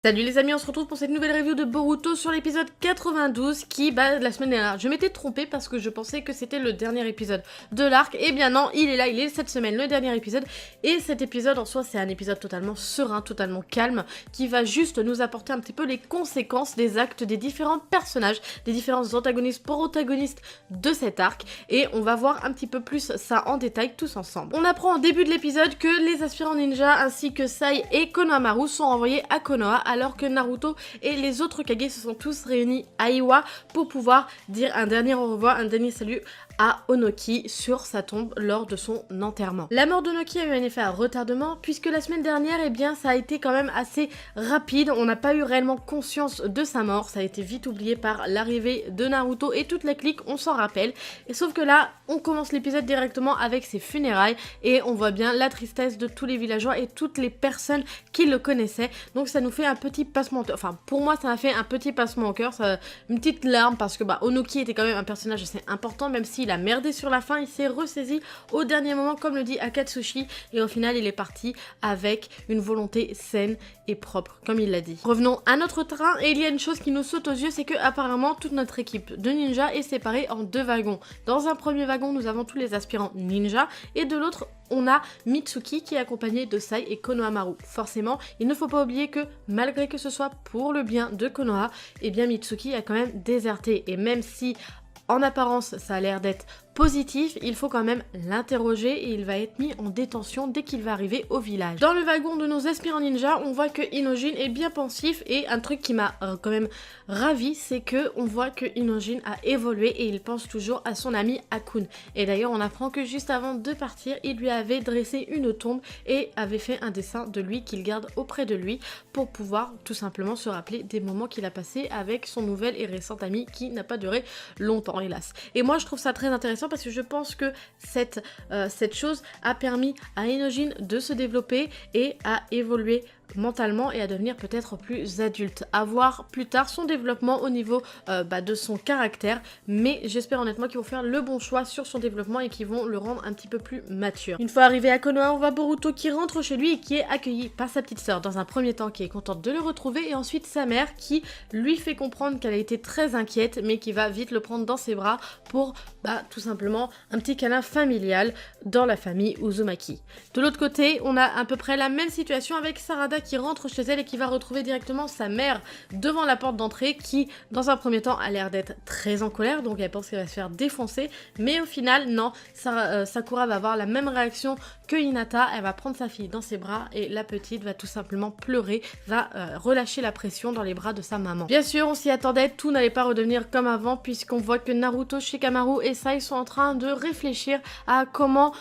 Salut les amis, on se retrouve pour cette nouvelle review de Boruto sur l'épisode 92 qui, la semaine dernière, je m'étais trompée parce que je pensais que c'était le dernier épisode de l'arc. Et bien non, il est là, il est cette semaine, le dernier épisode. Et cet épisode en soi, c'est un épisode totalement serein, totalement calme, qui va juste nous apporter un petit peu les conséquences des actes des différents personnages, des différents antagonistes, protagonistes de cet arc. Et on va voir un petit peu plus ça en détail tous ensemble. On apprend au début de l'épisode que les aspirants ninja ainsi que Sai et Konohamaru sont envoyés à Konoha, alors que Naruto et les autres Kage se sont tous réunis à Iwa pour pouvoir dire un dernier au revoir, un dernier salut à Onoki sur sa tombe lors de son enterrement. La mort d'Onoki a eu un effet à retardement puisque la semaine dernière, eh bien, ça a été quand même assez rapide, on n'a pas eu réellement conscience de sa mort, ça a été vite oublié par l'arrivée de Naruto et toute la clique, on s'en rappelle. Et sauf que là, on commence l'épisode directement avec ses funérailles et on voit bien la tristesse de tous les villageois et toutes les personnes qui le connaissaient. Donc ça nous fait un petit passement, enfin pour moi ça m'a fait un petit passement au cœur, une petite larme parce que Onoki était quand même un personnage assez important, même s'il a merdé sur la fin, il s'est ressaisi au dernier moment comme le dit Akatsushi et au final il est parti avec une volonté saine et propre comme il l'a dit. Revenons à notre train et il y a une chose qui nous saute aux yeux, c'est que apparemment toute notre équipe de ninja est séparée en deux wagons. Dans un premier wagon nous avons tous les aspirants ninja et de l'autre on a Mitsuki qui est accompagné de Sai et Konohamaru. Forcément, il ne faut pas oublier que malgré que ce soit pour le bien de Konoha, eh bien Mitsuki a quand même déserté. Et même si en apparence ça a l'air d'être positif, il faut quand même l'interroger et il va être mis en détention dès qu'il va arriver au village. Dans le wagon de nos aspirants ninja, on voit que Inojin est bien pensif et un truc qui m'a quand même ravi, c'est que on voit que Inojin a évolué et il pense toujours à son ami Akun. Et d'ailleurs, on apprend que juste avant de partir, il lui avait dressé une tombe et avait fait un dessin de lui qu'il garde auprès de lui pour pouvoir tout simplement se rappeler des moments qu'il a passés avec son nouvel et récent ami qui n'a pas duré longtemps, hélas. Et moi, je trouve ça très intéressant parce que je pense que cette chose a permis à Inojin de se développer et à évoluer mentalement et à devenir peut-être plus adulte, à voir plus tard son développement au niveau de son caractère, mais j'espère honnêtement qu'ils vont faire le bon choix sur son développement et qu'ils vont le rendre un petit peu plus mature. Une fois arrivé à Konoha, on voit Boruto qui rentre chez lui et qui est accueilli par sa petite sœur dans un premier temps qui est contente de le retrouver et ensuite sa mère qui lui fait comprendre qu'elle a été très inquiète mais qui va vite le prendre dans ses bras pour tout simplement un petit câlin familial dans la famille Uzumaki. De l'autre côté, on a à peu près la même situation avec Sarada qui rentre chez elle et qui va retrouver directement sa mère devant la porte d'entrée qui, dans un premier temps, a l'air d'être très en colère, donc elle pense qu'elle va se faire défoncer, mais au final, non, Sakura va avoir la même réaction que Hinata, elle va prendre sa fille dans ses bras et la petite va tout simplement pleurer, va relâcher la pression dans les bras de sa maman. Bien sûr, on s'y attendait, tout n'allait pas redevenir comme avant puisqu'on voit que Naruto, Shikamaru et Sai sont en train de réfléchir à comment,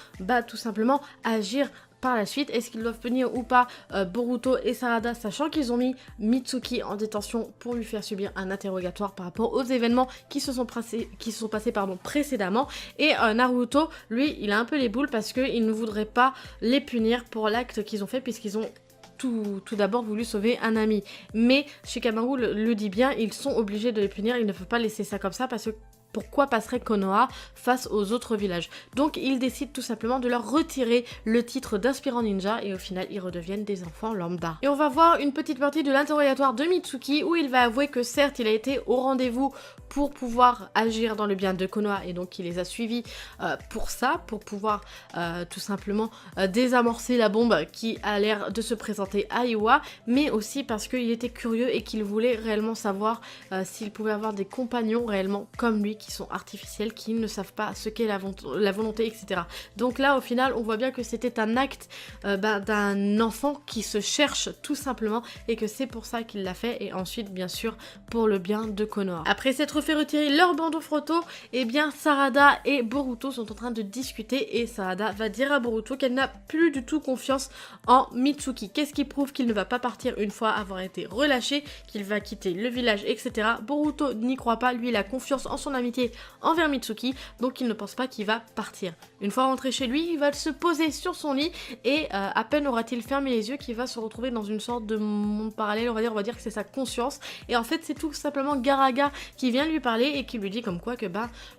tout simplement agir par la suite. Est-ce qu'ils doivent punir ou pas Boruto et Sarada, sachant qu'ils ont mis Mitsuki en détention pour lui faire subir un interrogatoire par rapport aux événements qui se sont passés précédemment. Et Naruto, lui, il a un peu les boules parce qu'il ne voudrait pas les punir pour l'acte qu'ils ont fait puisqu'ils ont tout d'abord voulu sauver un ami. Mais Shikamaru le dit bien, ils sont obligés de les punir, ils ne peuvent pas laisser ça comme ça parce que pourquoi passerait Konoha face aux autres villages? Donc ils décident tout simplement de leur retirer le titre d'aspirant ninja et au final ils redeviennent des enfants lambda. Et on va voir une petite partie de l'interrogatoire de Mitsuki où il va avouer que certes il a été au rendez-vous pour pouvoir agir dans le bien de Konoha et donc il les a suivis pour ça, pour pouvoir tout simplement désamorcer la bombe qui a l'air de se présenter à Iwa, mais aussi parce qu'il était curieux et qu'il voulait réellement savoir s'il pouvait avoir des compagnons réellement comme lui qui sont artificiels, qui ne savent pas ce qu'est la volonté, etc. Donc là, au final, on voit bien que c'était un acte d'un enfant qui se cherche tout simplement et que c'est pour ça qu'il l'a fait et ensuite, bien sûr, pour le bien de Konoha. Après s'être fait retirer leur bandeau photo, eh bien, Sarada et Boruto sont en train de discuter et Sarada va dire à Boruto qu'elle n'a plus du tout confiance en Mitsuki. Qu'est-ce qui prouve qu'il ne va pas partir une fois avoir été relâché, qu'il va quitter le village, etc. Boruto n'y croit pas, lui il a confiance en son amitié envers Mitsuki, donc il ne pense pas qu'il va partir. Une fois rentré chez lui, il va se poser sur son lit et à peine aura-t-il fermé les yeux qu'il va se retrouver dans une sorte de monde parallèle, on va dire que c'est sa conscience, et en fait c'est tout simplement Garaga qui vient lui parler et qui lui dit comme quoi que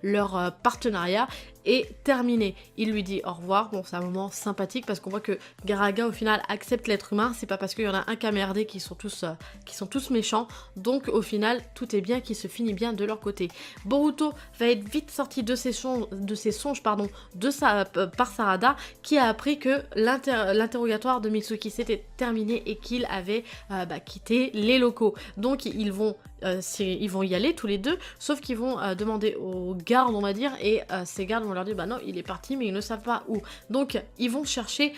leur partenariat est terminé. Il lui dit au revoir. Bon, c'est un moment sympathique parce qu'on voit que Garaga au final accepte l'être humain. C'est pas parce qu'il y en a un qui a merdé qui sont tous méchants. Donc au final, tout est bien, qui se finit bien de leur côté. Boruto va être vite sorti de ses songes par Sarada, qui a appris que l'interrogatoire de Mitsuki s'était terminé et qu'il avait quitté les locaux. Donc ils vont y aller tous les deux, sauf qu'ils vont demander aux gardes, on va dire, et ces gardes vont leur dire bah non, il est parti, mais ils ne savent pas où. Donc ils vont chercher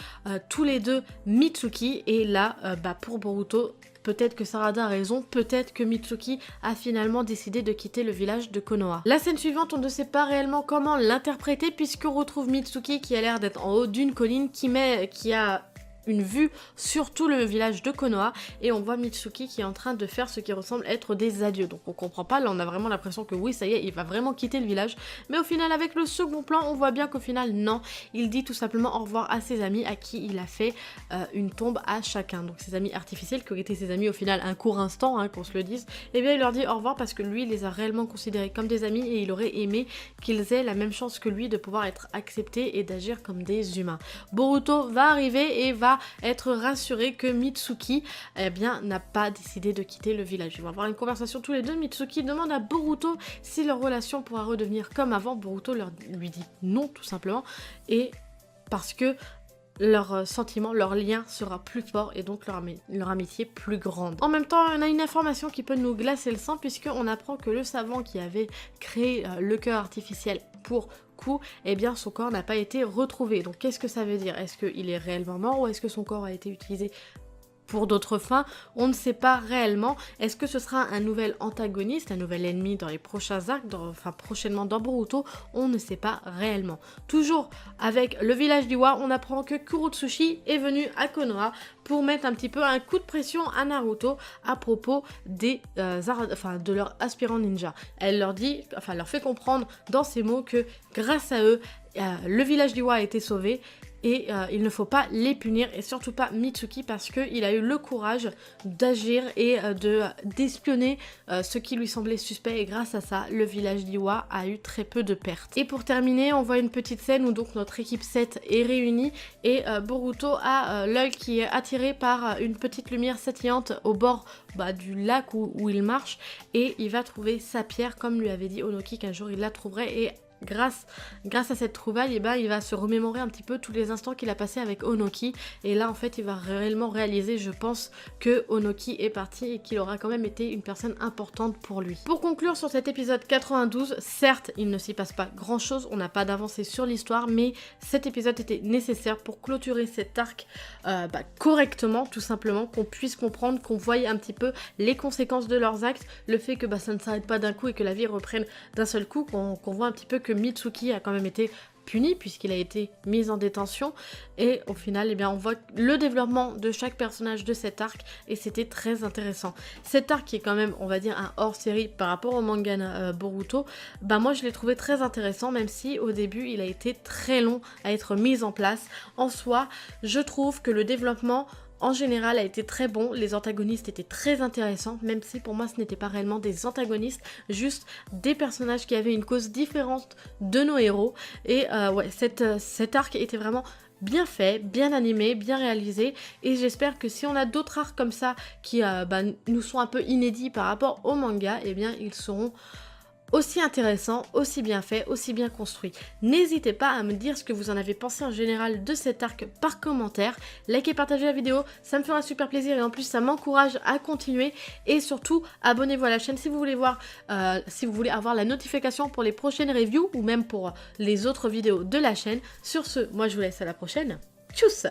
tous les deux Mitsuki, et là, pour Boruto, peut-être que Sarada a raison, peut-être que Mitsuki a finalement décidé de quitter le village de Konoha. La scène suivante, on ne sait pas réellement comment l'interpréter, puisqu'on retrouve Mitsuki qui a l'air d'être en haut d'une colline qui a une vue sur tout le village de Konoha, et on voit Mitsuki qui est en train de faire ce qui ressemble être des adieux. Donc on comprend pas, là on a vraiment l'impression que oui, ça y est, il va vraiment quitter le village, mais au final avec le second plan, on voit bien qu'au final non, il dit tout simplement au revoir à ses amis à qui il a fait une tombe à chacun. Donc ses amis artificiels qui auraient été ses amis au final un court instant, hein, qu'on se le dise, et bien il leur dit au revoir parce que lui il les a réellement considérés comme des amis et il aurait aimé qu'ils aient la même chance que lui de pouvoir être acceptés et d'agir comme des humains. Boruto va arriver et va être rassuré que Mitsuki n'a pas décidé de quitter le village. Ils vont avoir une conversation tous les deux. Mitsuki demande à Boruto si leur relation pourra redevenir comme avant. Boruto lui dit non, tout simplement, et parce que leur sentiment, leur lien sera plus fort et donc leur amitié plus grande. En même temps, on a une information qui peut nous glacer le sang, puisqu'on apprend que le savant qui avait créé le cœur artificiel pour Ku, eh bien son corps n'a pas été retrouvé. Donc qu'est-ce que ça veut dire? Est-ce qu'il est réellement mort ou est-ce que son corps a été utilisé pour d'autres fins? On ne sait pas réellement. Est-ce que ce sera un nouvel antagoniste, un nouvel ennemi dans les prochains arcs, prochainement dans Boruto? On ne sait pas réellement. Toujours avec le village d'Iwa, on apprend que Kurotsuchi est venu à Konoha pour mettre un petit peu un coup de pression à Naruto à propos de leur aspirant ninja. Elle leur fait comprendre dans ces mots que grâce à eux, le village d'Iwa a été sauvé. Et il ne faut pas les punir, et surtout pas Mitsuki, parce qu'il a eu le courage d'agir et d'espionner ce qui lui semblait suspect, et grâce à ça, le village d'Iwa a eu très peu de pertes. Et pour terminer, on voit une petite scène où donc notre équipe 7 est réunie, et Boruto a l'œil qui est attiré par une petite lumière scintillante au bord du lac où il marche, et il va trouver sa pierre, comme lui avait dit Onoki qu'un jour il la trouverait, et grâce à cette trouvaille, il va se remémorer un petit peu tous les instants qu'il a passés avec Onoki, et là en fait il va réellement réaliser, je pense, que Onoki est parti et qu'il aura quand même été une personne importante pour lui. Pour conclure sur cet épisode 92, certes il ne s'y passe pas grand chose, on n'a pas d'avancée sur l'histoire, mais cet épisode était nécessaire pour clôturer cet arc correctement, tout simplement, qu'on puisse comprendre, qu'on voie un petit peu les conséquences de leurs actes, le fait que ça ne s'arrête pas d'un coup et que la vie reprenne d'un seul coup, qu'on voit un petit peu que Mitsuki a quand même été puni puisqu'il a été mis en détention, et au final on voit le développement de chaque personnage de cet arc, et c'était très intéressant. Cet arc qui est quand même, on va dire, un hors-série par rapport au manga Boruto, moi je l'ai trouvé très intéressant, même si au début il a été très long à être mis en place. En soi, je trouve que le développement en général a été très bon, les antagonistes étaient très intéressants, même si pour moi ce n'étaient pas réellement des antagonistes, juste des personnages qui avaient une cause différente de nos héros, et cet arc était vraiment bien fait, bien animé, bien réalisé, et j'espère que si on a d'autres arcs comme ça qui nous sont un peu inédits par rapport au manga, ils seront aussi intéressant, aussi bien fait, aussi bien construit. N'hésitez pas à me dire ce que vous en avez pensé en général de cet arc par commentaire. Likez, partagez la vidéo, ça me fera super plaisir, et en plus ça m'encourage à continuer. Et surtout, abonnez-vous à la chaîne si vous voulez avoir la notification pour les prochaines reviews ou même pour les autres vidéos de la chaîne. Sur ce, moi je vous laisse à la prochaine. Tchuss!